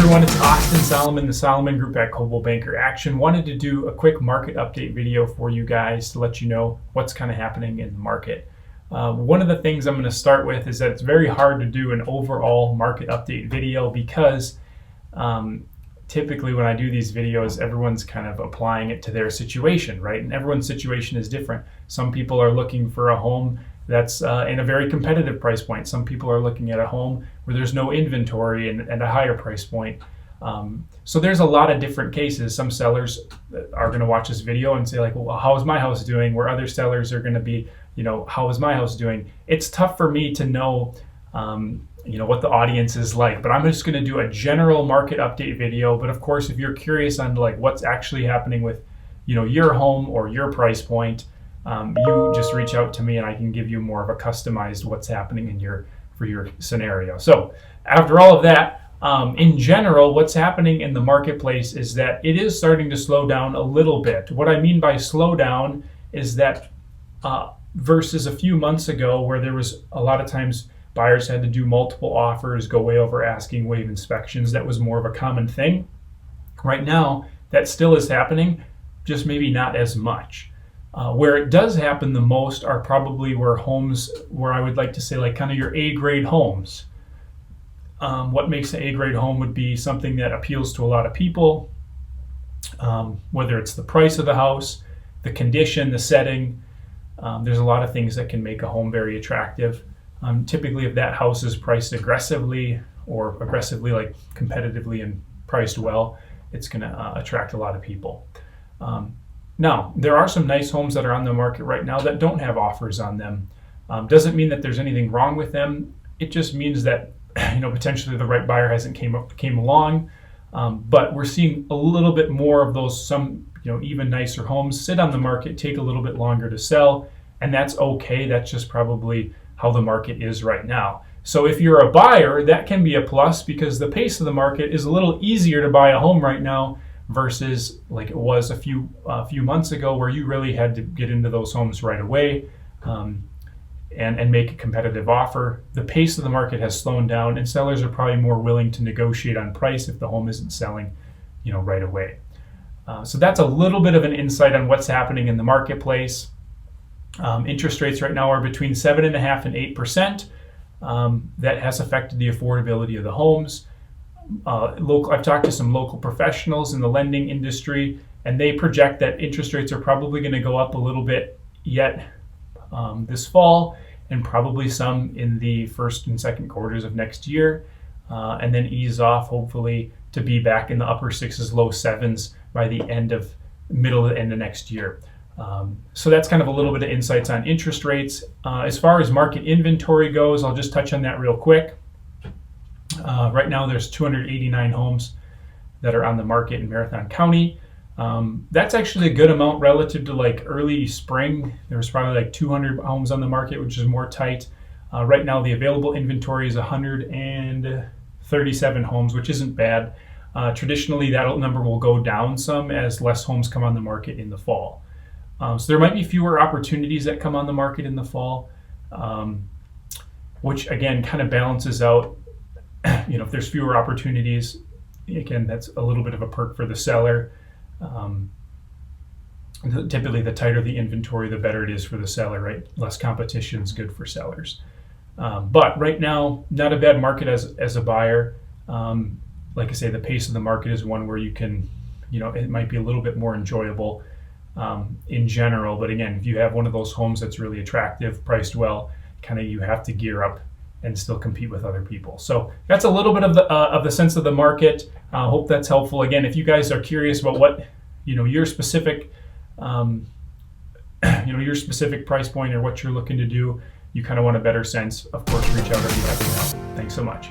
everyone, it's Austin Solomon, the Solomon Group at Coldwell Banker Action. Wanted to do a quick market update video for you guys to let you know what's kind of happening in the market. One of the things I'm going to start with is that it's very hard to do an overall market update video because typically when I do these videos, everyone's kind of applying it to their situation, right? And everyone's situation is different. Some people are looking for a home that's in a very competitive price point. Some people are looking at a home where there's no inventory and a higher price point. So there's a lot of different cases. Some sellers are going to watch this video and say like, well, how is my house doing? Where other sellers are going to be, how is my house doing? It's tough for me to know, what the audience is like, but I'm just going to do a general market update video. But of course, if you're curious on like what's actually happening with, your home or your price point, you just reach out to me and I can give you more of a customized what's happening for your scenario. So after all of that, in general, what's happening in the marketplace is that it is starting to slow down a little bit. What I mean by slow down is that versus a few months ago where there was a lot of times buyers had to do multiple offers, go way over asking, waive inspections. That was more of a common thing. Right now, that still is happening, just maybe not as much. Where it does happen the most are probably where I would like to say like kind of your A-grade homes. What makes an A-grade home would be something that appeals to a lot of people, whether it's the price of the house, the condition, the setting. There's a lot of things that can make a home very attractive. Typically, if that house is priced aggressively like competitively and priced well, it's going to attract a lot of people. Now, there are some nice homes that are on the market right now that don't have offers on them. Doesn't mean that there's anything wrong with them. It just means that potentially the right buyer hasn't came along. But we're seeing a little bit more of those, some even nicer homes sit on the market, take a little bit longer to sell, and that's okay. That's just probably how the market is right now. So if you're a buyer, that can be a plus because the pace of the market is a little easier to buy a home right now versus like it was a few months ago where you really had to get into those homes right away and make a competitive offer. The pace of the market has slowed down and sellers are probably more willing to negotiate on price if the home isn't selling right away. So that's a little bit of an insight on what's happening in the marketplace. Interest rates right now are between 7.5% and 8%. That has affected the affordability of the homes. I've talked to some local professionals in the lending industry, and they project that interest rates are probably going to go up a little bit yet this fall, and probably some in the first and second quarters of next year, and then ease off hopefully to be back in the upper sixes, low sevens by the middle to end of next year. So that's kind of a little bit of insights on interest rates. As far as market inventory goes, I'll just touch on that real quick. Right now there's 289 homes that are on the market in Marathon County. That's actually a good amount relative to like early spring. There was probably like 200 homes on the market, which is more tight. Right now the available inventory is 137 homes, which isn't bad. Traditionally that number will go down some as less homes come on the market in the fall. So there might be fewer opportunities that come on the market in the fall, which again kind of balances out. If there's fewer opportunities, again, that's a little bit of a perk for the seller. Typically, the tighter the inventory, the better it is for the seller, right? Less competition is good for sellers. But right now, not a bad market as a buyer. Like I say, the pace of the market is one where you can, it might be a little bit more enjoyable in general. But again, if you have one of those homes that's really attractive, priced well, kind of you have to gear up and still compete with other people. So that's a little bit of the sense of the market. Hope that's helpful. Again, if you guys are curious about what your specific your specific price point or what you're looking to do, you kind of want a better sense, of course, reach out if you have to help. Thanks so much.